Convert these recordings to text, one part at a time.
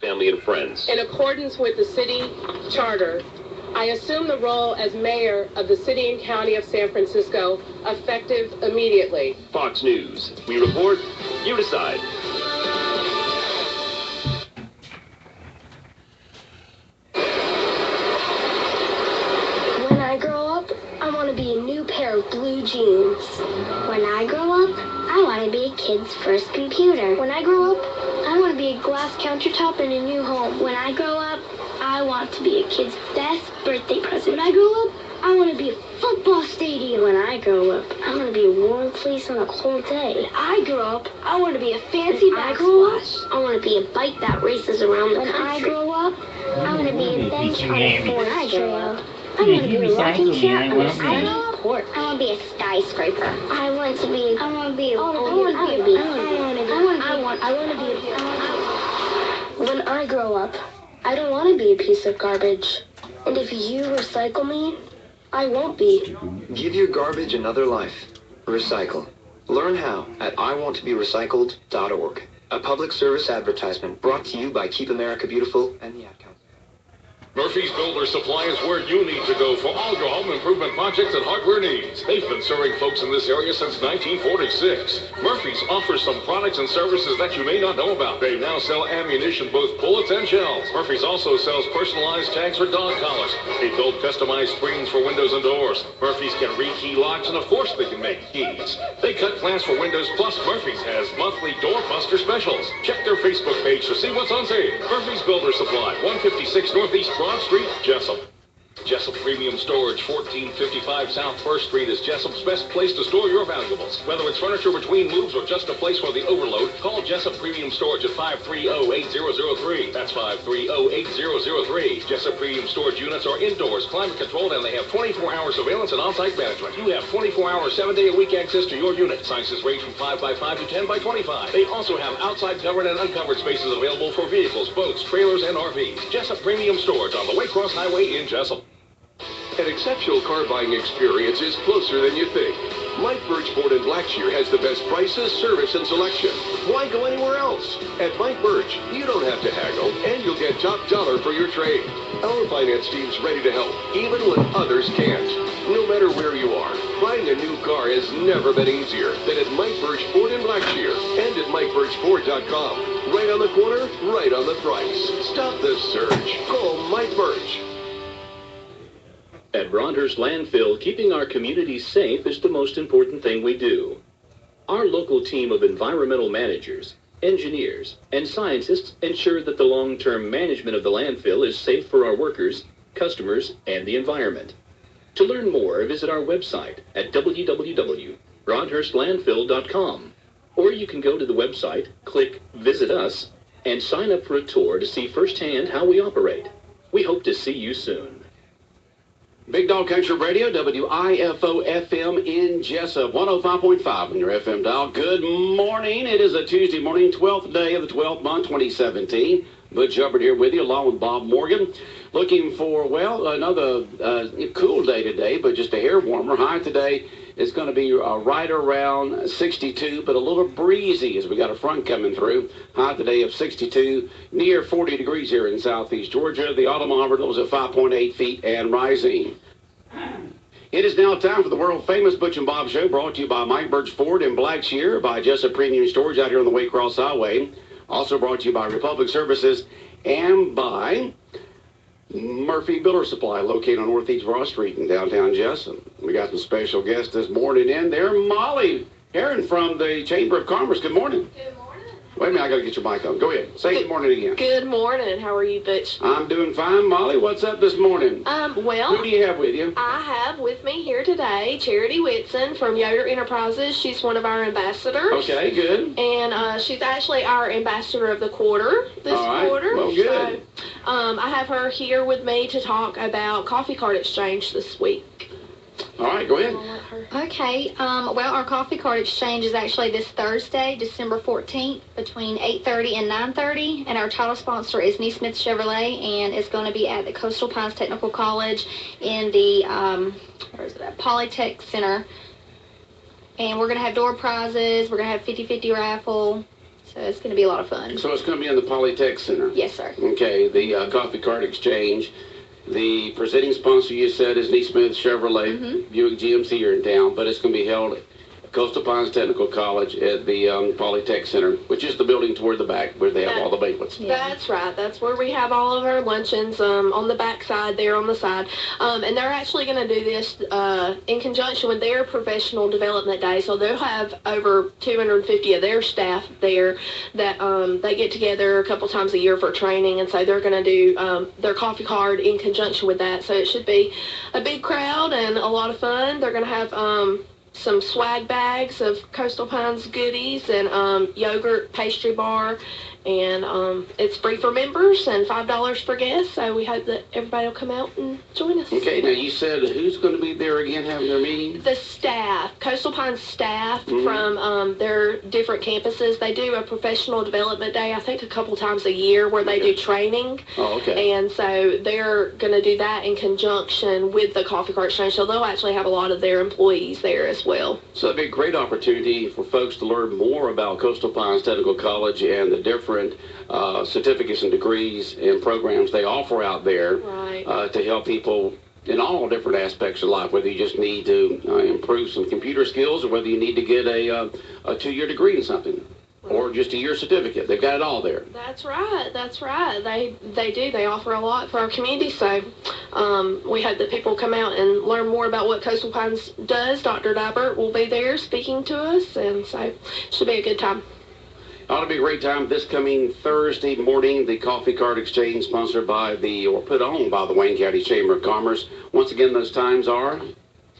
family and friends. In accordance with the city charter, I assume the role as mayor of the city and county of San Francisco, effective immediately. Fox News. We report, you decide. When I grow up, I want to be a new pair of blue jeans. When I grow up, I want to be a kid's first computer. When I grow up, I want to be a glass countertop in a new home. When I grow up, I want to be a kid's best birthday present. When I grow up, I want to be a football stadium. When I grow up, I want to be a warm place on a cold day. When I grow up, I want to be a fancy backsplash. I want to be a bike that races around the country. When I grow up, I want to be a bench on a forest trail. I want to be a rocking chair on a city court. I want to be a skyscraper. I want to be When I grow up, I don't want to be a piece of garbage. And if you recycle me, I won't be. Give your garbage another life. Recycle. Learn how at iwanttoberecycled.org. A public service advertisement brought to you by Keep America Beautiful and the Ad Council. Murphy's Builder Supply is where you need to go for all your home improvement projects and hardware needs. They've been serving folks in this area since 1946. Murphy's offers some products and services that you may not know about. They now sell ammunition, both bullets and shells. Murphy's also sells personalized tags for dog collars. They build customized screens for windows and doors. Murphy's can rekey locks, and of course they can make keys. They cut glass for windows, plus Murphy's has monthly doorbuster specials. Check their Facebook page to see what's on sale. Murphy's Builder Supply, 156 Northeast Broad Street, Jessup. Jessup Premium Storage, 1455 South 1st Street is Jessup's best place to store your valuables. Whether it's furniture between moves or just a place for the overload, call Jessup Premium Storage at 530-8003. That's 530-8003. Jessup Premium Storage units are indoors, climate controlled, and they have 24-hour surveillance and on-site management. You have 24-hour, 7-day-a-week access to your unit. Sizes range from 5x5 to 10x25. They also have outside covered and uncovered spaces available for vehicles, boats, trailers, and RVs. Jessup Premium Storage on the Waycross Highway in Jessup. An exceptional car buying experience is closer than you think. Mike Birch Ford in Blackshear has the best prices, service, and selection. Why go anywhere else? At Mike Birch, you don't have to haggle, and you'll get top dollar for your trade. Our finance team's ready to help, even when others can't. No matter where you are, buying a new car has never been easier than at Mike Birch Ford in Blackshear and at MikeBirchFord.com. Right on the corner, right on the price. Stop the surge. Call Mike Birch. At Broadhurst Landfill, keeping our communities safe is the most important thing we do. Our local team of environmental managers, engineers, and scientists ensure that the long-term management of the landfill is safe for our workers, customers, and the environment. To learn more, visit our website at www.broadhurstlandfill.com, or you can go to the website, click Visit Us, and sign up for a tour to see firsthand how we operate. We hope to see you soon. Big Dog Country Radio, WIFO-FM in Jessup, 105.5 on your FM dial. Good morning. It is a Tuesday morning, 12th day of the 12th month, 2017. Butch Hubbard here with you, along with Bob Morgan. Looking for, well, another cool day today, but just a hair warmer. High today is going to be right around 62, but a little breezy as we got a front coming through. High today of 62, near 40 degrees here in southeast Georgia. The automometer was at 5.8 feet and rising. It is now time for the world-famous Butch and Bob Show, brought to you by Mike Birch Ford in Blackshear, by Jessup Premium Storage out here on the Waycross Highway. Also brought to you by Republic Services and by Murphy Builder Supply, located on Northeast Broad Street in downtown Jessup. We got some special guests this morning in there. Molly Heron from the Chamber of Commerce. Good morning. Good morning. Wait a minute, I got to get your mic on. Go ahead. Say good morning again. Good morning. How are you, Butch? I'm doing fine. Molly, what's up this morning? Well, who do you have with you? I have with me here today Charity Whitson from Yoder Enterprises. She's one of our ambassadors. Okay, good. And she's actually our ambassador of the quarter this quarter. Well, good. So, I have her here with me to talk about coffee cart exchange this week. All right, go ahead. Okay, well, our coffee cart exchange is actually this Thursday, December 14th, between 8:30 and 9:30, and our title sponsor is Neesmith Chevrolet, and it's going to be at the Coastal Pines Technical College in the, Polytech Center, and we're going to have door prizes, we're going to have 50-50 raffle, so So it's going to be a lot of fun. So it's going to be in the Polytech Center. Yes, sir. Okay, the Coffee Card Exchange. The presenting sponsor, you said, is Neesmith Chevrolet, Buick GMC here in town, but it's going to be held at Coastal Pines Technical College at the Polytech Center, which is the building toward the back where they have all the banquets. That's right. That's where we have all of our luncheons on the back side there on the side. And they're actually going to do this in conjunction with their professional development day. So they'll have over 250 of their staff there that they get together a couple times a year for training. And so they're going to do their coffee card in conjunction with that. So it should be a big crowd and a lot of fun. They're going to have some swag bags of Coastal Pines goodies and yogurt pastry bar, and it's free for members and $5 for guests, so we hope that everybody will come out and join us. Okay, now you said who's going to be there again having their meeting? The staff, Coastal Pines staff from their different campuses. They do a professional development day, I think a couple times a year, where they do training. Oh, okay. And so they're going to do that in conjunction with the Coffee Cart Exchange, so they'll actually have a lot of their employees there as well. So it'd be a great opportunity for folks to learn more about Coastal Pines Technical College and the different certificates and degrees and programs they offer out there to help people in all different aspects of life, whether you just need to improve some computer skills or whether you need to get a 2-year degree in something. Or just a year certificate. They've got it all there. That's right. That's right. They do. They offer a lot for our community. So we hope that people come out and learn more about what Coastal Pines does. Dr. Dybert will be there speaking to us, and so it should be a good time. Ought to be a great time this coming Thursday morning. The Coffee Card Exchange, sponsored by put on by the Wayne County Chamber of Commerce. Once again, those times are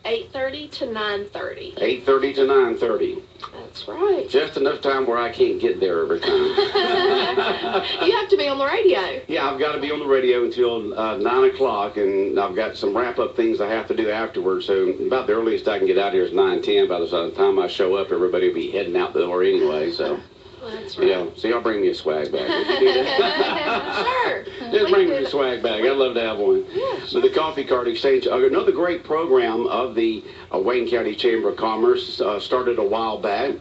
8:30 to 9:30. 8:30 to 9:30. That's right. Just enough time where I can't get there every time. You have to be on the radio. Yeah, I've got to be on the radio until 9 o'clock, and I've got some wrap-up things I have to do afterwards. So about the earliest I can get out here is 9:10. By the time I show up, everybody will be heading out the door anyway. So. That's right. Yeah, so y'all bring me a swag bag. Would you do that? Sure. Just bring me a swag bag. I'd love to have one. Yeah, So the Coffee Card Exchange, another great program of the Wayne County Chamber of Commerce, started a while back.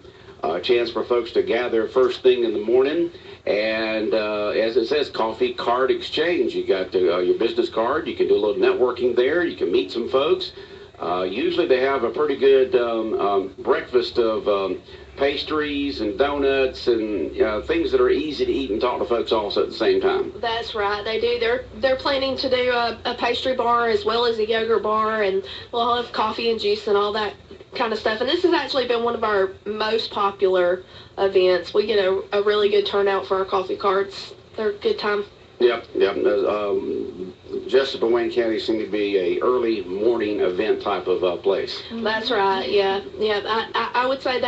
A chance for folks to gather first thing in the morning. And as it says, Coffee Card Exchange. You got your business card. You can do a little networking there. You can meet some folks. Usually they have a pretty good breakfast of pastries and donuts and things that are easy to eat and talk to folks also at the same time. That's right. They do. They're planning to do a pastry bar as well as a yogurt bar, and we'll have coffee and juice and all that kind of stuff. And this has actually been one of our most popular events. We get a really good turnout for our coffee carts. They're a good time. Yep. Jessup and Wayne County seem to be a early morning event type of place. That's right. Yeah. I would say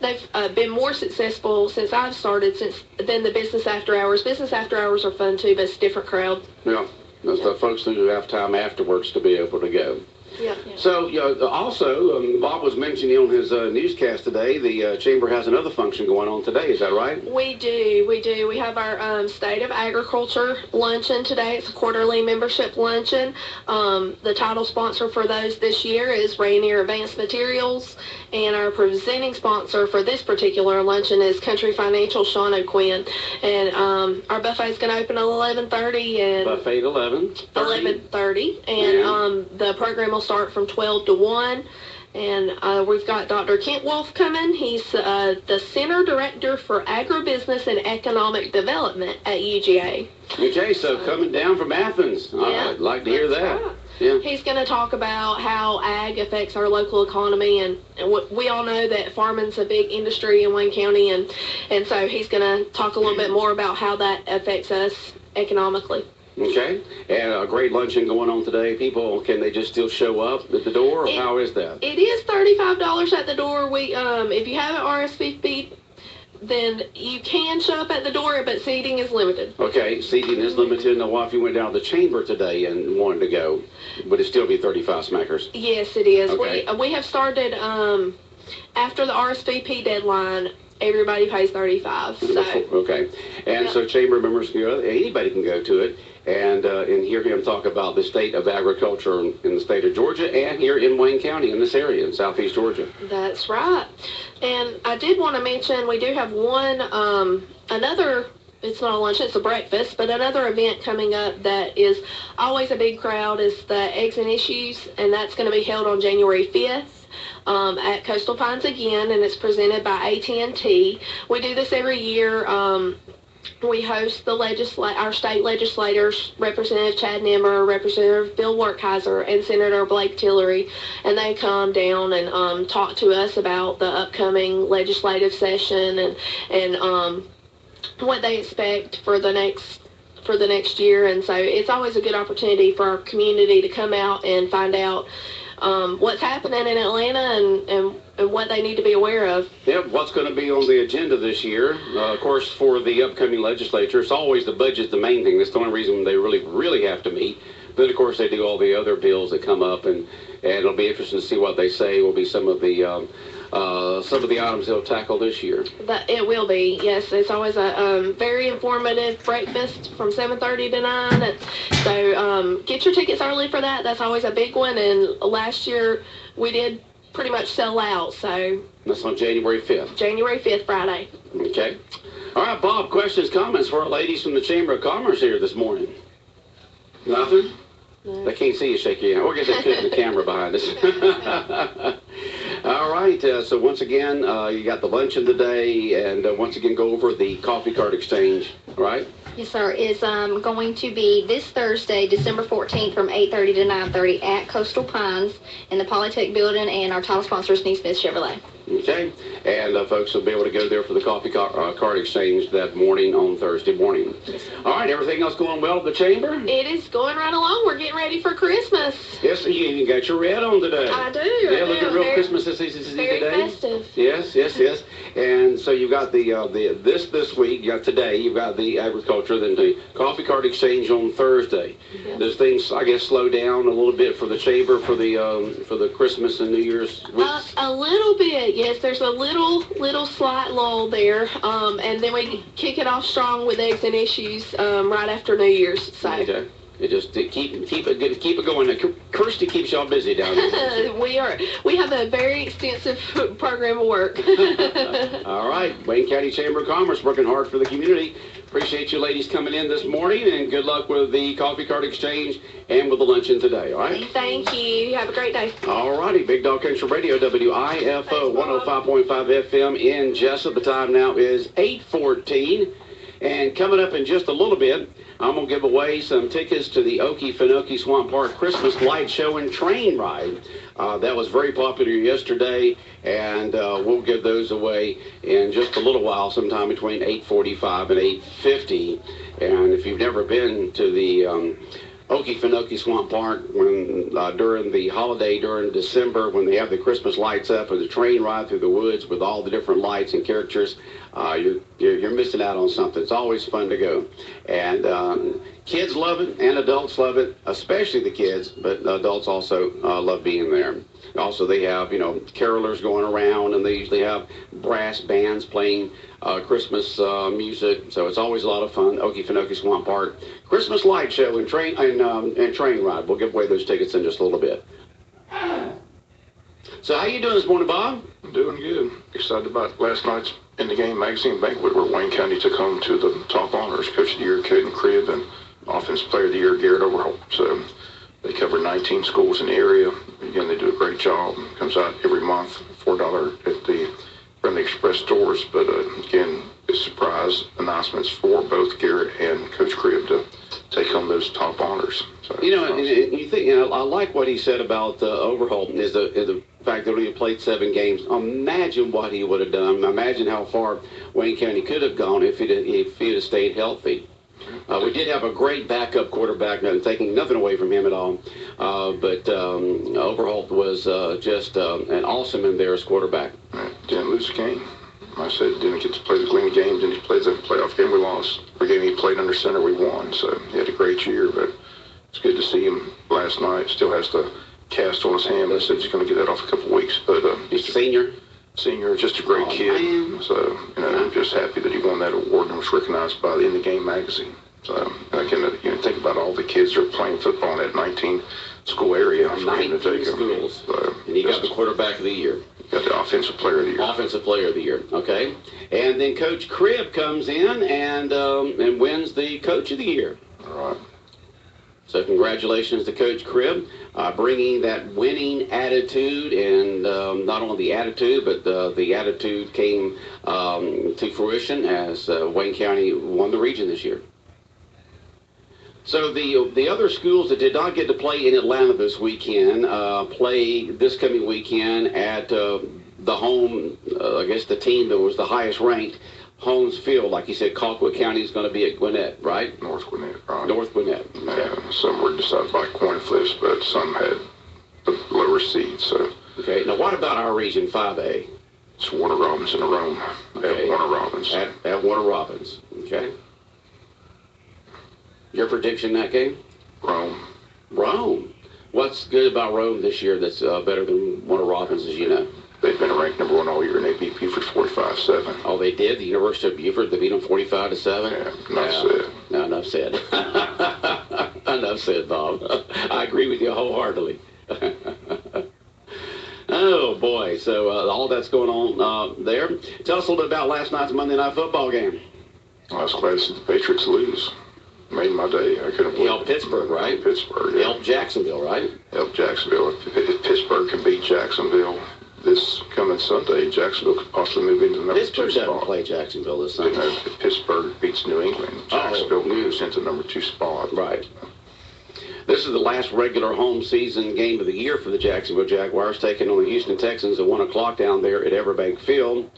they've been more successful since I've started than the business after hours. Business after hours are fun too, but it's a different crowd. Yeah, that's the folks who have time afterwards to be able to go. Yeah. So, also, Bob was mentioning on his newscast today, the Chamber has another function going on today. Is that right? We do. We have our State of Agriculture luncheon today. It's a quarterly membership luncheon. The title sponsor for those this year is Rainier Advanced Materials, and our presenting sponsor for this particular luncheon is Country Financial, Sean O'Quinn. And our buffet is going to open at 11:30. And buffet at 11:30, and the program will start from 12 to 1. And we've got Dr. Kent Wolf coming. He's the Center Director for Agribusiness and Economic Development at UGA. Okay, so coming down from Athens. I'd like to hear that. Right. Yeah. He's going to talk about how ag affects our local economy, and we all know that farming's a big industry in Wayne County, and so he's going to talk a little bit more about how that affects us economically. Okay, and a great luncheon going on today. People, can they just still show up at the door, or how is that? It is $35 at the door. We, if you haven't RSVP'd, then you can show up at the door, but seating is limited. Okay, seating is limited. Now, what if you went down to the chamber today and wanted to go? Would it still be 35 smackers? Yes, it is. Okay. We have started, after the RSVP deadline, everybody pays $35. So. Okay. And so chamber members can go, anybody can go to it and hear him talk about the state of agriculture in the state of Georgia and here in Wayne County in this area in southeast Georgia. That's right. And I did want to mention we do have one, another, it's not a lunch, it's a breakfast, but another event coming up that is always a big crowd is the Eggs and Issues, and that's going to be held on January 5th. At Coastal Pines again, and it's presented by AT&T. We do this every year. We host the our state legislators, Representative Chad Nimmer, Representative Bill Werkheiser, and Senator Blake Tillery, and they come down and talk to us about the upcoming legislative session and what they expect for the next year. And so it's always a good opportunity for our community to come out and find out what's happening in Atlanta and what they need to be aware of. Yep, what's going to be on the agenda this year. Of course, for the upcoming legislature, it's always the budget's the main thing. That's the only reason they really have to meet. But, of course, they do all the other bills that come up, and it'll be interesting to see what they say will be some of the items they'll tackle this year. It will be, yes. It's always a very informative breakfast from 7:30 to 9. So get your tickets early for that. That's always a big one. And last year we did pretty much sell out. So that's on January 5th. January 5th, Friday. Okay. All right, Bob, questions, comments for our ladies from the Chamber of Commerce here this morning? Nothing? No. They can't see you shake your hand. Or I guess they could in the camera behind us. All right, so once again, you got the luncheon today, and once again, go over the coffee card exchange, all right? Yes, sir. It's going to be this Thursday, December 14th from 8:30 to 9:30 at Coastal Pines in the Polytech building, and our title sponsor is Smith Chevrolet. Okay, and folks will be able to go there for the coffee card exchange that morning on Thursday morning. All right, everything else going well at the chamber? It is going right along. We're getting ready for Christmas. Yes, you even got your red on today. I do. Yeah, looking real Christmas today. Very festive. Yes. And so you got this week, you got today, you've got the agriculture, then the coffee card exchange on Thursday. Yes. Does things, I guess, slow down a little bit for the chamber for the Christmas and New Year's weeks? A little bit. Yes, there's a little slight lull there, and then we kick it off strong with Eggs and Issues right after New Year's. So. Okay. You just keep it going. Kirsty keeps y'all busy down there. We have a very extensive program of work. All right, Wayne County Chamber of Commerce working hard for the community. Appreciate you ladies coming in this morning, and good luck with the coffee card exchange and with the luncheon today, all right? Thank you. Have a great day. All righty, Big Dog Country Radio, WIFO 105.5 FM in Jessup. The time now is 8:14, and coming up in just a little bit, I'm going to give away some tickets to the Okefenokee Swamp Park Christmas Light Show and Train Ride. That was very popular yesterday, and we'll give those away in just a little while, sometime between 8:45 and 8:50. And if you've never been to the Okefenokee Swamp Park, when during the holiday, during December, when they have the Christmas lights up and the train ride through the woods with all the different lights and characters, you're missing out on something. It's always fun to go. And kids love it and adults love it, especially the kids, but adults also love being there. Also, they have, carolers going around, and they usually have brass bands playing Christmas music. So it's always a lot of fun. Okefenokee Swamp Park Christmas Light Show and train ride. We'll give away those tickets in just a little bit. So how you doing this morning, Bob? I'm doing good. Excited about last night's In the Game magazine banquet where Wayne County took home to the top honors, Coach of the Year, Caden Cribb, and Offensive Player of the Year, Garrett Overholt. So they cover 19 schools in the area. Again, they do a great job. Comes out every month, $4 at the Friendly Express stores. But again, it's surprise announcements for both Garrett and Coach Cribb to take home those top honors. So, and you think, I like what he said about Overholt is the fact that he played 7 games. Imagine what he would have done. Imagine how far Wayne County could have gone if he'd have stayed healthy. We did have a great backup quarterback, taking nothing away from him at all. But Overholt was just an awesome and there as quarterback. Didn't lose a game. I said didn't get to play the Gleamy game, didn't play the playoff game, we lost. The game he played under center, we won. So he had a great year, but it's good to see him last night. Still has the cast on his hand. I said he's going to get that off a couple of weeks. But he's a senior. Senior, just a great kid. Man. So, I'm just happy that he won that award and was recognized by the In the Game magazine. So, I can think about all the kids that are playing football in that 19 school area. 19 schools. So, and he got the quarterback of the year. Got the offensive player of the year. Offensive player of the year. Okay. And then Coach Cribb comes in and wins the coach of the year. All right. So congratulations to Coach Cribb, bringing that winning attitude, and not only the attitude, but the attitude came to fruition as Wayne County won the region this year. So the other schools that did not get to play in Atlanta this weekend play this coming weekend at the home, I guess the team that was the highest ranked, Holmes Field. Like you said, Colquitt County is going to be at Gwinnett, right? North Gwinnett, right. North Gwinnett. Okay. Some were decided by coin flips, but some had the lower seeds. So. Okay. Now, what about our region 5A? It's Warner Robins in Rome. Okay. At Warner Robins. At Warner Robins. Okay. Your prediction in that game? Rome. Rome. What's good about Rome this year that's better than Warner Robins, as you know? They've been ranked number 1 all year, and they beat Buford 45-7. Oh, they did? The University of Buford, they beat them 45-7? Yeah, enough said. No, enough said. Enough said, Bob. I agree with you wholeheartedly. Oh, boy. So all that's going on there. Tell us a little bit about last night's Monday Night Football game. I was glad to see the Patriots lose. Made my day. I couldn't believe it. Helped Pittsburgh, right? Pittsburgh, yeah. Helped Jacksonville, right? Helped Jacksonville. If Pittsburgh can beat Jacksonville this coming Sunday, Jacksonville could possibly move into the number 2 spot. Pittsburgh doesn't play Jacksonville this Sunday. If Pittsburgh beats New England, Jacksonville moves into the number 2 spot. Right. This is the last regular home season game of the year for the Jacksonville Jaguars, taking on the Houston Texans at 1 o'clock down there at Everbank Field.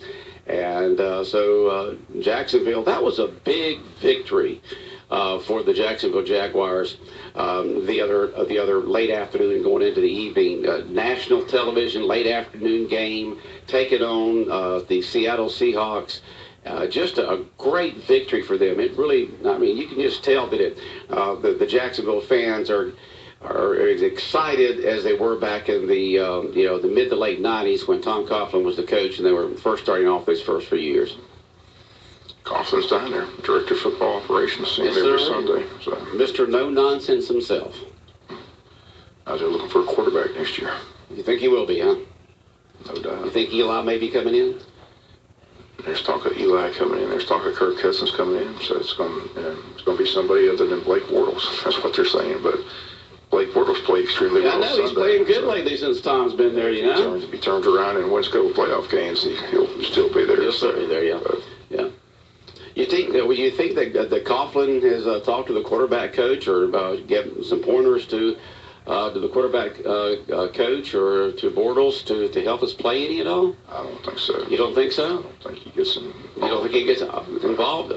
And so Jacksonville, that was a big victory for the Jacksonville Jaguars. The other late afternoon going into the evening, national television late afternoon game, taking on the Seattle Seahawks. Just a great victory for them. It really, I mean, you can just tell that the Jacksonville fans are as excited as they were back in the mid to late 90s when Tom Coughlin was the coach and they were first starting off these first few years. Coughlin's down there, Director of Football Operations, see him every Sunday. So. Mr. No Nonsense himself. I was looking for a quarterback next year. You think he will be, huh? No doubt. You think Eli may be coming in? There's talk of Eli coming in. There's talk of Kirk Cousins coming in. So it's going to be somebody other than Blake Bortles. That's what they're saying. But Blake Bortles played extremely well. I know he's playing good lately since Tom's been there. You know, if he turns around and wins a couple playoff games, he'll still be there. He'll still be there. Yeah. Yeah. You think that Coughlin has talked to the quarterback coach or given some pointers to the quarterback coach or to Bortles to help us play any at all? I don't think so. You don't think so? I don't think he gets involved. You don't think he gets involved?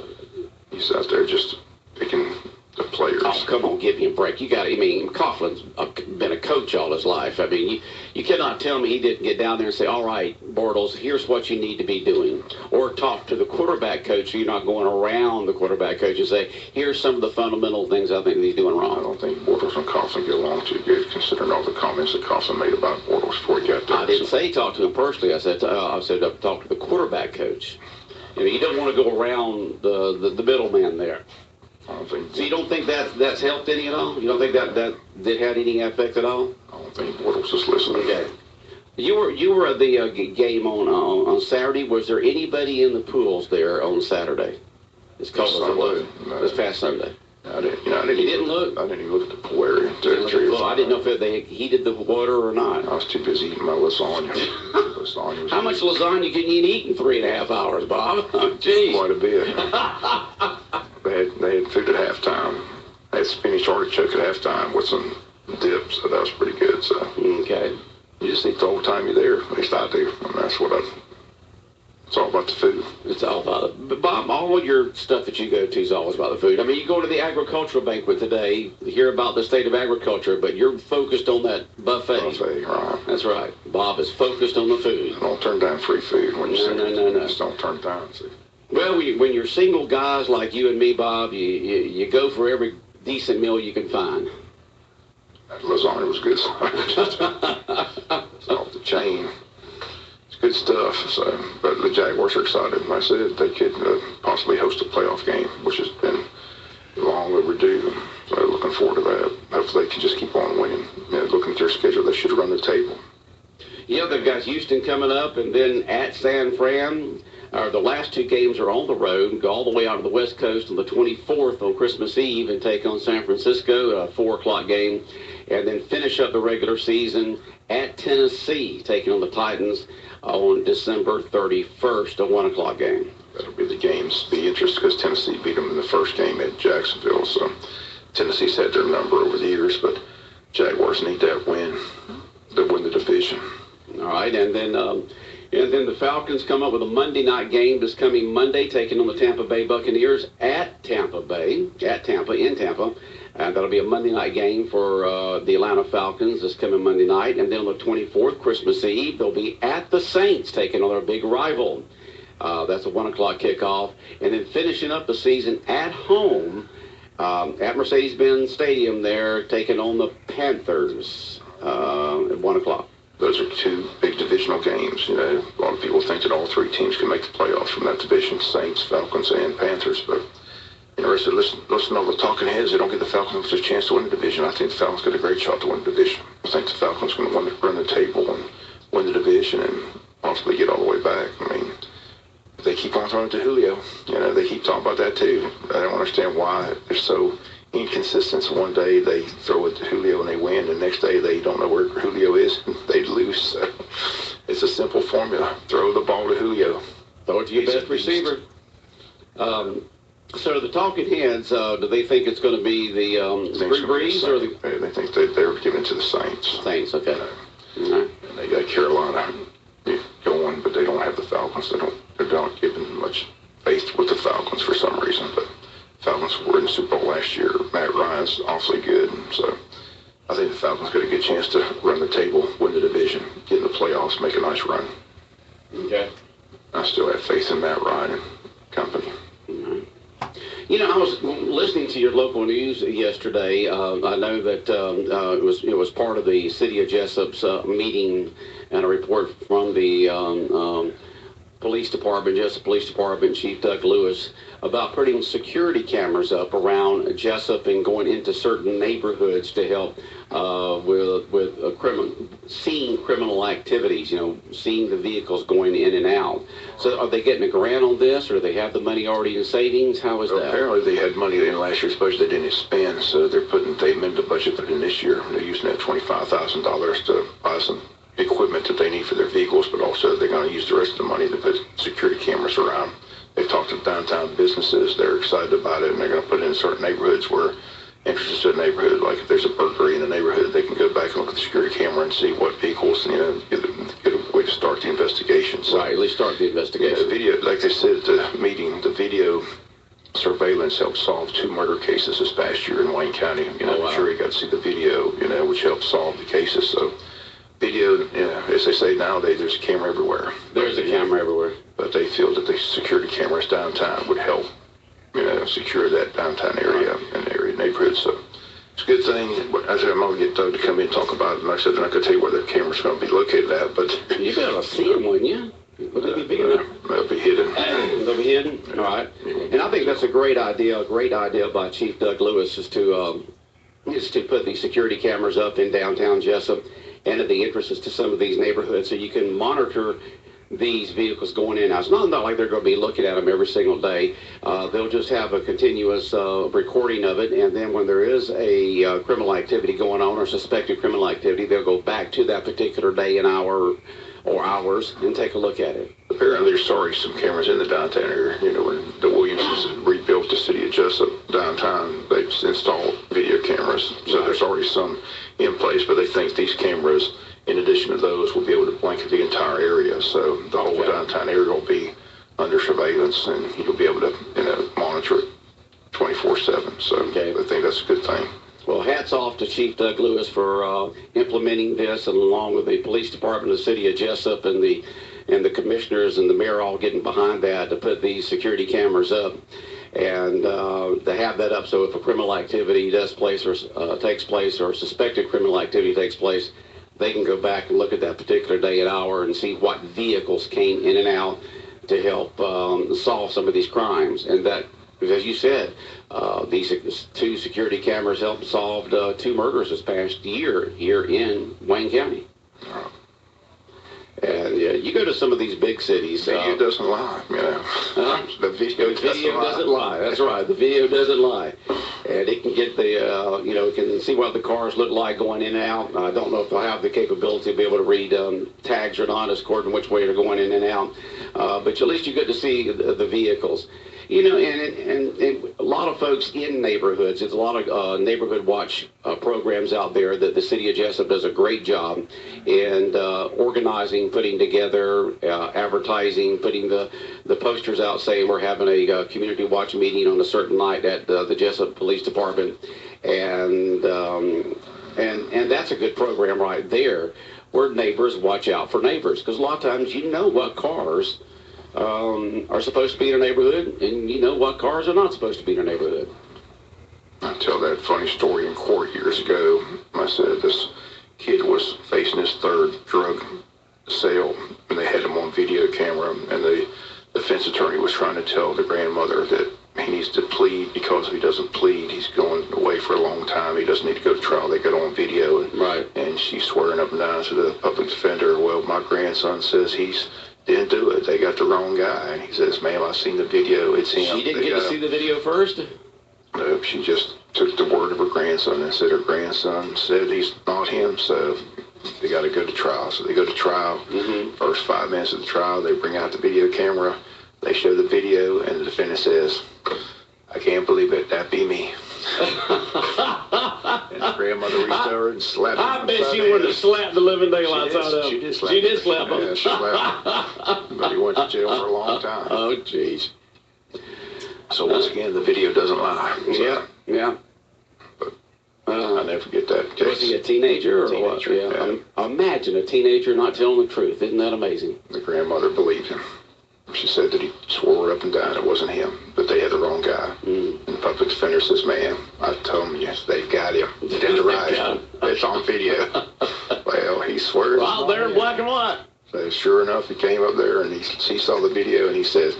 He's out there just picking the players. Oh, come on, give me a break. Coughlin's been a coach all his life. I mean, you cannot tell me he didn't get down there and say, all right, Bortles, here's what you need to be doing. Or talk to the quarterback coach so you're not going around the quarterback coach and say, here's some of the fundamental things I think he's doing wrong. I don't think Bortles and Coughlin get along too good, considering all the comments that Coughlin made about Bortles before he got there. I didn't say talk to him personally. I said talk to the quarterback coach. You don't want to go around the middleman there. I don't think. So you don't think that's helped any at all? You don't think that had any effect at all? I don't think Bortles is listening. Okay. You were at the game on Saturday. Was there anybody in the pools there on Saturday? It's cold as it was. This past Sunday. I didn't look. I didn't even look at the pool area. I didn't know if they heated the water or not. I was too busy eating my lasagna. How much lasagna can you eat in 3.5 hours, Bob? Jeez. Quite a bit. They had food at halftime. They had spinach artichoke at halftime with some dip, so that was pretty good. So okay. You just need the whole time you're there. At least I do. And that's what it's all about the food. It's all about it. But Bob, all of your stuff that you go to is always about the food. I mean, you go to the agricultural banquet today, hear about the state of agriculture, but you're focused on that buffet. Buffet, right. That's right. Bob is focused on the food. Don't turn down free food when you're No. Just don't turn it down. See. Well, when you're single guys like you and me, Bob, you go for every decent meal you can find. That lasagna was good. It's off the chain. It's good stuff. So, but the Jaguars are excited. Like I said, they could possibly host a playoff game, which has been long overdue. So looking forward to that. Hopefully they can just keep on winning. Looking at their schedule, they should run the table. Yeah, they've got Houston coming up, and then at San Fran. The last two games are on the road. Go all the way out to the West Coast on the 24th on Christmas Eve and take on San Francisco, a 4 o'clock game. And then finish up the regular season at Tennessee, taking on the Titans on December 31st, a 1 o'clock game. That'll be the games. Be interesting because Tennessee beat them in the first game at Jacksonville. So Tennessee's had their number over the years, but Jaguars need that win to win the division. All right, and then the Falcons come up with a Monday night game this coming Monday, taking on the Tampa Bay Buccaneers at Tampa, in Tampa. And that'll be a Monday night game for the Atlanta Falcons this coming Monday night. And then on the 24th, Christmas Eve, they'll be at the Saints, taking on their big rival. That's a 1 o'clock kickoff. And then finishing up the season at home at Mercedes-Benz Stadium there, taking on the Panthers at 1 o'clock. Those are two big divisional games. A lot of people think that all three teams can make the playoffs from that division, Saints, Falcons, and Panthers. But interested, listen to all the talking heads. They don't give the Falcons a chance to win the division. I think the Falcons got a great shot to win the division. I think the Falcons are going to run the table and win the division and possibly get all the way back. I mean, they keep on throwing to Julio. They keep talking about that too. I don't understand why they're so inconsistent. So one day they throw it to Julio and they win, and the next day they don't know where Julio is and they lose. So it's a simple formula. Throw the ball to Julio. Throw it to your best receiver. So the talking heads, do they think it's going to be the Drew Brees or the? They think they're giving it to the Saints. Saints, okay. And they got Carolina going, but they don't have the Falcons. They're not giving much faith with the Falcons for some reason. But Falcons were in the Super Bowl last year. Matt Ryan's awfully good, so I think the Falcons got a good chance to run the table, win the division, get in the playoffs, make a nice run. Okay. I still have faith in Matt Ryan and company. I was listening to your local news yesterday. I know that it was part of the City of Jessup's meeting and a report from the Police Department, Jessup Police Department, Chief Doug Lewis, about putting security cameras up around Jessup and going into certain neighborhoods to help with seeing criminal activities, seeing the vehicles going in and out. So are they getting a grant on this, or do they have the money already in savings? How is that? Apparently they had money in last year's budget they didn't spend, so they amended the budget put in this year. They're using that $25,000 to buy some equipment that they need for their vehicles, but also they're going to use the rest of the money to put security cameras around. They've talked to downtown businesses. They're excited about it, and they're going to put it in certain neighborhoods where interested in a neighborhood, like if there's a burglary in a neighborhood, they can go back and look at the security camera and see what vehicles, get a way to start the investigation. So, right, at least start the investigation. The video, like they said at the meeting, the video surveillance helped solve 2 murder cases this past year in Wayne County. Wow. I'm sure you got to see the video, which helped solve the cases. So video, as they say nowadays, there's a camera everywhere. There's a camera everywhere. But they feel that the security cameras downtown would help, secure that downtown area and area neighborhood. So it's a good thing. I said I'm going to get Doug to come in and talk about it. And I said they're not going to tell you where the camera's going to be located at, but you'd be able to see them, wouldn't you? Would they be big enough? They'll be hidden. They'll be hidden? All right. And I think that's a great idea by Chief Doug Lewis is to put these security cameras up in downtown Jessup and at the entrances to some of these neighborhoods so you can monitor these vehicles going in. Now, it's not like they're going to be looking at them every single day. They'll just have a continuous recording of it, and then when there is a criminal activity going on or suspected criminal activity, they'll go back to that particular day and hour or hours and take a look at it. Apparently there's already some cameras in the downtown area. When the Williamsons rebuilt the City of Jessup downtown, they've installed video cameras. So there's already some in place, but they think these cameras, in addition to those, will be able to blanket the entire area. So the whole downtown area will be under surveillance, and you'll be able to monitor it 24/7. So I think that's a good thing. Well, hats off to Chief Doug Lewis for implementing this, and along with the police department of the City of Jessup and the commissioners and the mayor all getting behind that to put these security cameras up and to have that up so if a criminal activity takes place or suspected criminal activity takes place, they can go back and look at that particular day and hour and see what vehicles came in and out to help solve some of these crimes. And that, as you said, these 2 security cameras helped solve 2 murders this past year here in Wayne County. And you go to some of these big cities. Video doesn't lie, you know. The video doesn't lie. That's right. The video doesn't lie. And it can get the, it can see what the cars look like going in and out. I don't know if they'll have the capability to be able to read tags or not, according to which way they're going in and out. But at least you get to see the vehicles. And a lot of folks in neighborhoods, there's a lot of neighborhood watch programs out there that the city of Jessup does a great job in organizing, putting together, advertising, putting the posters out saying we're having a community watch meeting on a certain night at the Jessup Police Department. And that's a good program right there where neighbors watch out for neighbors. Because a lot of times you know what cars are supposed to be in a neighborhood, and you know what cars are not supposed to be in a neighborhood. I tell that funny story in court years ago. I said this kid was facing his 3rd drug sale, and they had him on video camera, and the defense attorney was trying to tell the grandmother that he needs to plead, because if he doesn't plead, he's going away for a long time. He doesn't need to go to trial. They got on video. And she's swearing up and down to the public defender, well, my grandson says he's didn't do it. They got the wrong guy. And he says, ma'am, I've seen the video. It's him. She didn't get to see the video first? Nope. She just took the word of her grandson and said her grandson said he's not him, so they got to go to trial. So they go to trial. First 5 minutes of the trial, they bring out the video camera. They show the video, and the defendant says, I can't believe it. That be me. And the grandmother reached over and slapped him. I bet she would have slapped the living daylights out of him. She did slap him. She did slap him. Yeah, she slapped him. But he went to jail for a long time. Oh, jeez. So once again, the video doesn't lie. So, yeah. But I'll never forget that case. Was he a teenager or what? Yeah. Imagine a teenager not telling the truth. Isn't that amazing? The grandmother believed him. She said that he swore up and down it wasn't him, but they had the wrong guy. And the public defender says, ma'am, I told them, yes, they've got him. Dead to rights. It's on video. Well, he swears. Well, there in black and white. So sure enough, he came up there and he saw the video and he says,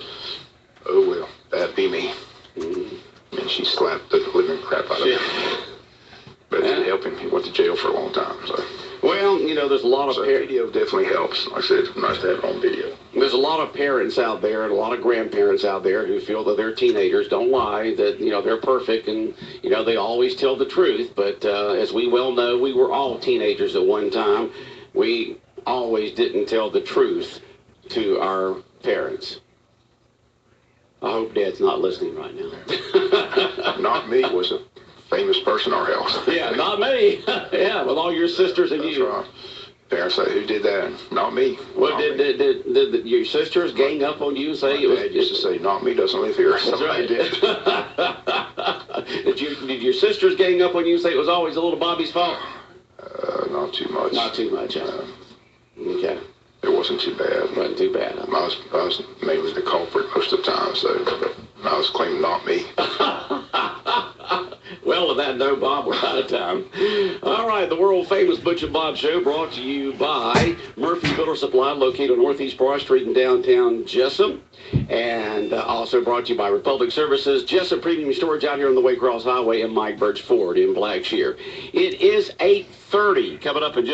oh, well, that be me. And she slapped the living crap out of him. But it didn't help him. He went to jail for a long time. So. Well, there's a lot of video definitely helps. Like I said, it's nice to have it on video. There's a lot of parents out there and a lot of grandparents out there who feel that their teenagers don't lie, that, they're perfect and, they always tell the truth. But as we well know, we were all teenagers at one time. We always didn't tell the truth to our parents. I hope Dad's not listening right now. Not me was a famous person in our house. Yeah, not me. Yeah, with all your sisters and That's you. Right. Parents say, who did that? Not me. Well, not did your sisters gang up on you and say it was... Dad used to say, not me, doesn't live here. That's right. Did your sisters gang up on you and say it was always a little Bobby's fault? Not too much. Not too much, huh? Okay. It wasn't too bad. Wasn't too bad. Huh? I was mainly the culprit most of the time, so but I was claiming not me. Well, with that note, Bob, we're out of time. All right, the world-famous Butch and Bob Show brought to you by Murphy Builder Supply, located on Northeast Broad Street in downtown Jessup. And also brought to you by Republic Services, Jessup Premium Storage out here on the Waycross Highway, and Mike Birch Ford in Blackshear. It is 8:30. Coming up in just